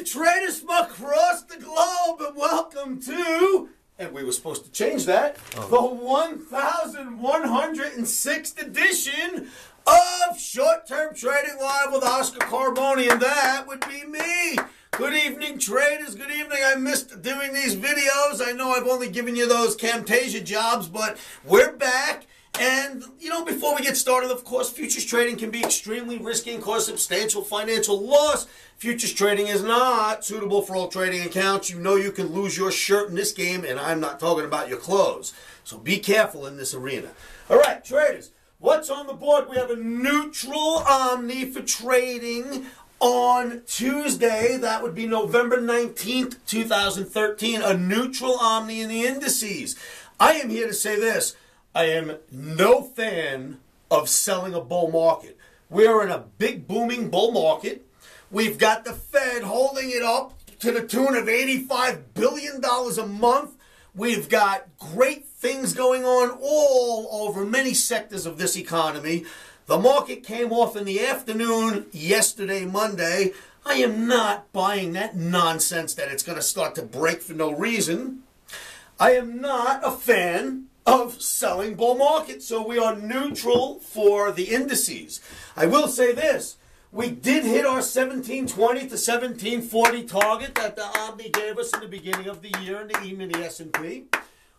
evening, traders from across the globe, and welcome to, and we were supposed to change that, the 1106th edition of Short-Term Trading Live with Oscar Carboni, and that would be me. Good evening, traders. Good evening. I missed doing these videos. I know I've only given you those Camtasia jobs, but we're back. And, you know, before we get started, of course, futures trading can be extremely risky and cause substantial financial loss. Futures trading is not suitable for all trading accounts. You know you can lose your shirt in this game, and I'm not talking about your clothes. So be careful in this arena. All right, traders, what's on the board? We have a neutral Omni for trading on Tuesday. That would be November 19th, 2013. A neutral Omni in the indices. I am here to say this. I am no fan of selling a bull market. We are in a big booming bull market. We've got the Fed holding it up to the tune of $85 billion a month. We've got great things going on all over many sectors of this economy. The market came off in the afternoon yesterday, Monday. I am not buying that nonsense that it's going to start to break for no reason. I am not a fan of selling bull market, so we are neutral for the indices. I will say this. We did hit our 1720 to 1740 target that the Omni gave us in the beginning of the year in the emini S&P.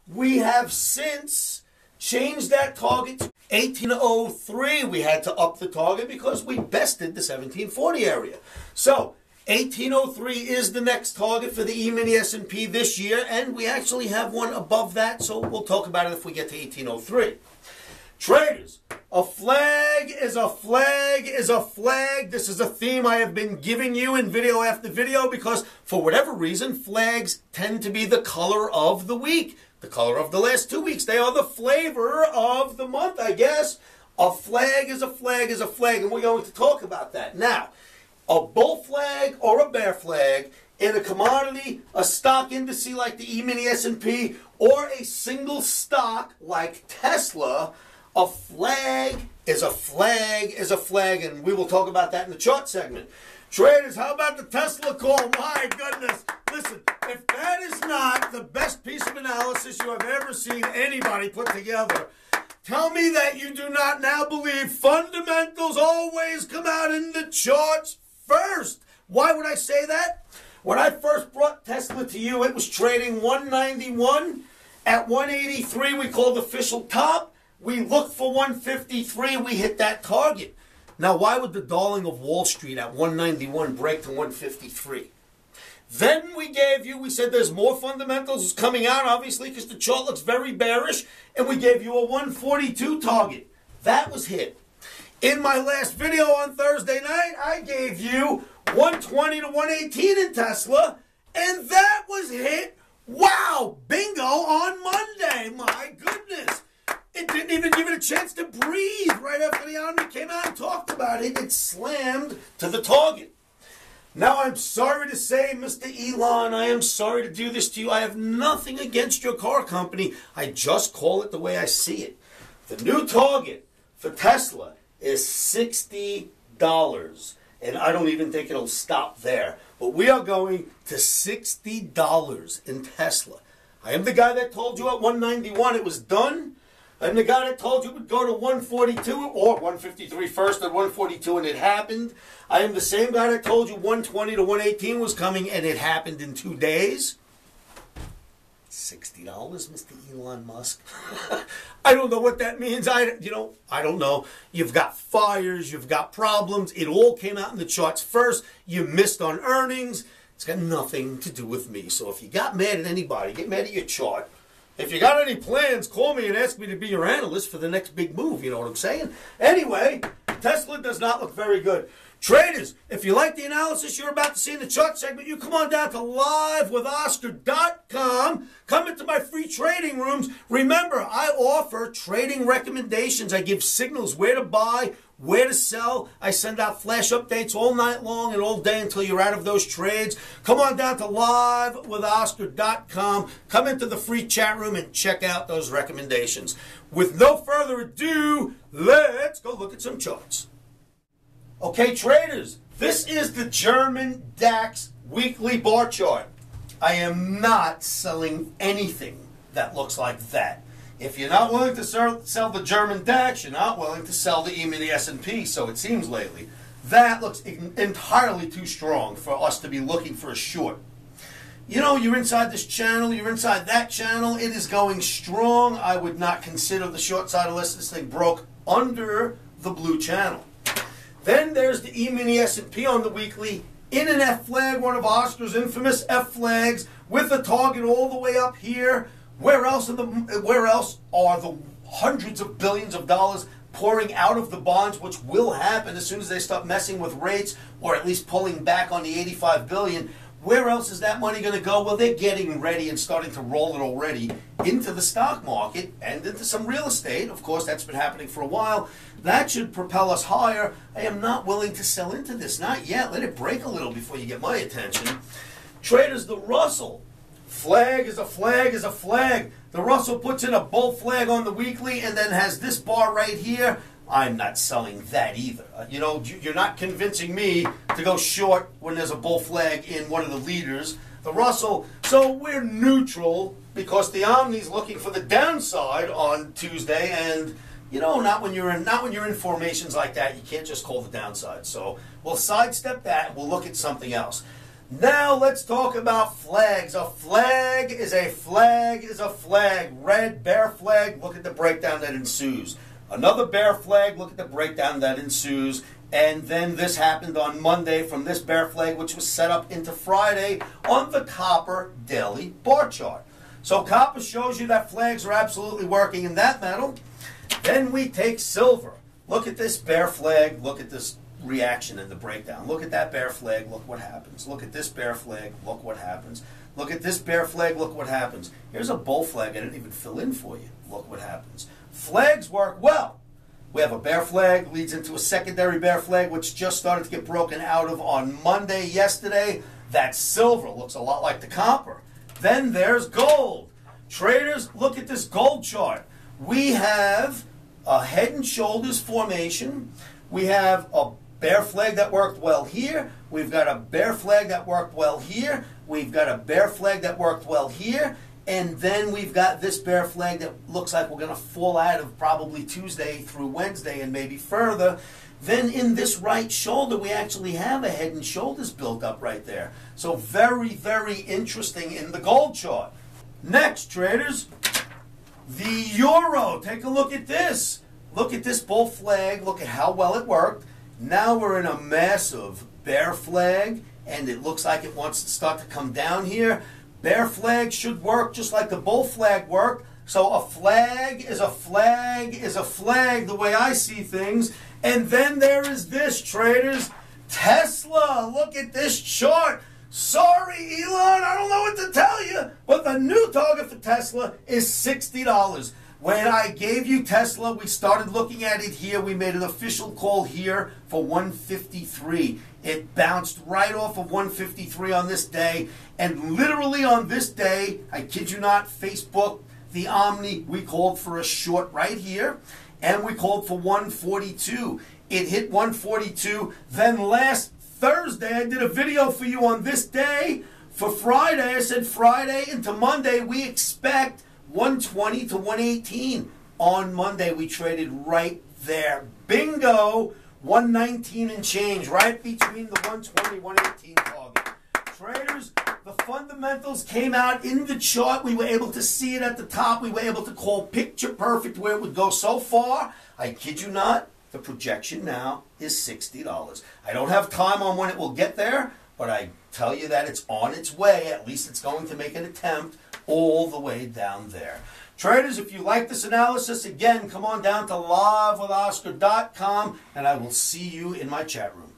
We have since changed that target to 1803. We had to up the target because we bested the 1740 area. So 1803 is the next target for the emini S&P this year, and we actually have one above that, so we'll talk about it if we get to 1803. Traders, a flag is a flag is a flag. This is a theme I have been giving you in video after video because, for whatever reason, flags tend to be the color of the week, the color of the last 2 weeks. They are the flavor of the month, I guess. A flag is a flag is a flag, and we're going to talk about that. Now, a bull flag or a bear flag in a commodity, a stock index like the emini S&P, or a single stock like Tesla, a flag is a flag is a flag, and we will talk about that in the chart segment. Traders, how about the Tesla call? My goodness. Listen, if that is not the best piece of analysis you have ever seen anybody put together, tell me that you do not now believe fundamentals always come out in the charts first. Why would I say that? When I first brought Tesla to you, it was trading 191. At 183, we called official top. We looked for 153. We hit that target. Now, why would the darling of Wall Street at 191 break to 153? Then we said there's more fundamentals coming out, obviously, because the chart looks very bearish, and we gave you a 142 target. That was hit. In my last video on Thursday night, I gave you 120 to 118 in Tesla, and that was hit. Wow, bingo on Monday. My goodness. It didn't even give it a chance to breathe right after the Omni came out and talked about it. It slammed to the target. Now, I'm sorry to say, Mr. Elon, I am sorry to do this to you. I have nothing against your car company. I just call it the way I see it. The new target for Tesla is $60. And I don't even think it'll stop there. But we are going to $60 in Tesla. I am the guy that told you at 191 it was done. I'm the guy that told you it would go to 142 or 153 first and 142, and it happened. I am the same guy that told you 120 to 118 was coming, and it happened in 2 days. $60, Mr. Elon Musk. I don't know what that means. I don't know. You've got fires. You've got problems. It all came out in the charts first. You missed on earnings. It's got nothing to do with me. So if you got mad at anybody, get mad at your chart. If you got any plans, call me and ask me to be your analyst for the next big move. You know what I'm saying? Anyway, Tesla does not look very good. Traders, if you like the analysis you're about to see in the chart segment, you come on down to livewithoscar.com. Come into my free trading rooms. Remember, I offer trading recommendations. I give signals where to buy, where to sell. I send out flash updates all night long and all day until you're out of those trades. Come on down to livewithoscar.com. Come into the free chat room and check out those recommendations. With no further ado, let's go look at some charts. Okay, traders, this is the German DAX weekly bar chart. I am not selling anything that looks like that. If you're not willing to sell the German DAX, you're not willing to sell the emini S&P, so it seems lately. That looks entirely too strong for us to be looking for a short. You know, you're inside this channel, you're inside that channel, it is going strong. I would not consider the short side unless this thing broke under the blue channel. Then there's the emini S&P on the weekly in an F flag, one of Oscar's infamous F flags, with a target all the way up here. Where else are the hundreds of billions of dollars pouring out of the bonds, which will happen as soon as they start messing with rates, or at least pulling back on the 85 billion? Where else is that money going to go? Well, they're getting ready and starting to roll it already into the stock market and into some real estate. Of course, that's been happening for a while. That should propel us higher. I am not willing to sell into this. Not yet. Let it break a little before you get my attention. Traders, the Russell. Flag is a flag is a flag. The Russell puts in a bull flag on the weekly and then has this bar right here. I'm not selling that either. You know, you're not convincing me to go short when there's a bull flag in one of the leaders, the Russell. So we're neutral because the OMNI's looking for the downside on Tuesday, and you know, not when you're in formations like that. You can't just call the downside. So we'll sidestep that and we'll look at something else. Now let's talk about flags. A flag is a flag is a flag. Red bear flag. Look at the breakdown that ensues. Another bear flag, look at the breakdown that ensues. And then this happened on Monday from this bear flag, which was set up into Friday on the copper daily bar chart. So copper shows you that flags are absolutely working in that metal. Then we take silver. Look at this bear flag. Look at this reaction in the breakdown. Look at that bear flag. Look what happens. Look at this bear flag. Look what happens. Look at this bear flag. Look what happens. Here's a bull flag I didn't even fill in for you. Look what happens. Flags work well. We have a bear flag, leads into a secondary bear flag, which just started to get broken out of on Monday, yesterday. That's silver. Looks a lot like the copper. Then there's gold. Traders, look at this gold chart. We have a head and shoulders formation. We have a bear flag that worked well here. We've got a bear flag that worked well here. We've got a bear flag that worked well here. And then we've got this bear flag that looks like we're going to fall out of probably Tuesday through Wednesday and maybe further. Then in this right shoulder, we actually have a head and shoulders built up right there. So very, very interesting in the gold chart. Next, traders, the euro. Take a look at this. Look at this bull flag. Look at how well it worked. Now we're in a massive bear flag, and it looks like it wants to start to come down here. Bear flag should work just like the bull flag worked. So a flag is a flag is a flag, the way I see things. And then there is this, traders. Tesla, look at this chart. Sorry, Elon, I don't know what to tell you, but the new target for Tesla is $60. When I gave you Tesla, we started looking at it here. We made an official call here for 153. It bounced right off of 153 on this day. And literally on this day, I kid you not, Facebook, the OMNI, we called for a short right here. And we called for 142. It hit 142. Then last Thursday, I did a video for you on this day. For Friday, I said Friday into Monday, we expect 120 to 118. On Monday, we traded right there. Bingo! 119 and change, right between the 120 118 target. Traders, the fundamentals came out in the chart. We were able to see it at the top. We were able to call picture perfect where it would go so far. I kid you not, the projection now is $60. I don't have time on when it will get there, but I tell you that it's on its way. At least it's going to make an attempt all the way down there. Traders, if you like this analysis, again, come on down to livewithoscar.com, and I will see you in my chat room.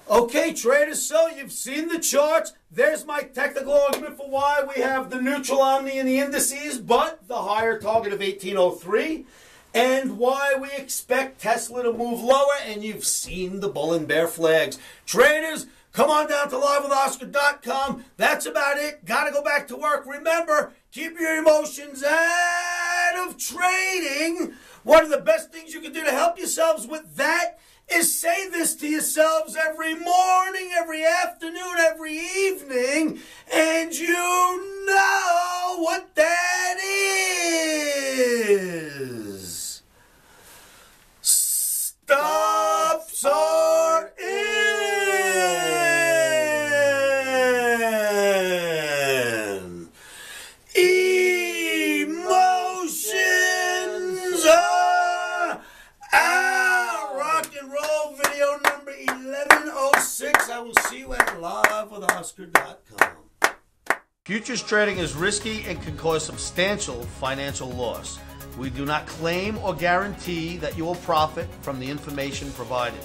Okay, traders, so you've seen the charts. There's my technical argument for why we have the neutral OMNI in the indices, but the higher target of 1803, and why we expect Tesla to move lower, and you've seen the bull and bear flags. Traders, come on down to livewithoscar.com. That's about it. Got to go back to work. Remember, keep your emotions out of trading. One of the best things you can do to help yourselves with that is say this to yourselves every morning, every afternoon, every evening, and you know what that is. Stops are in. Emotions are out. Rock and roll video number 1106. I will see you at livewithoscar.com. Futures trading is risky and can cause substantial financial loss. We do not claim or guarantee that you will profit from the information provided.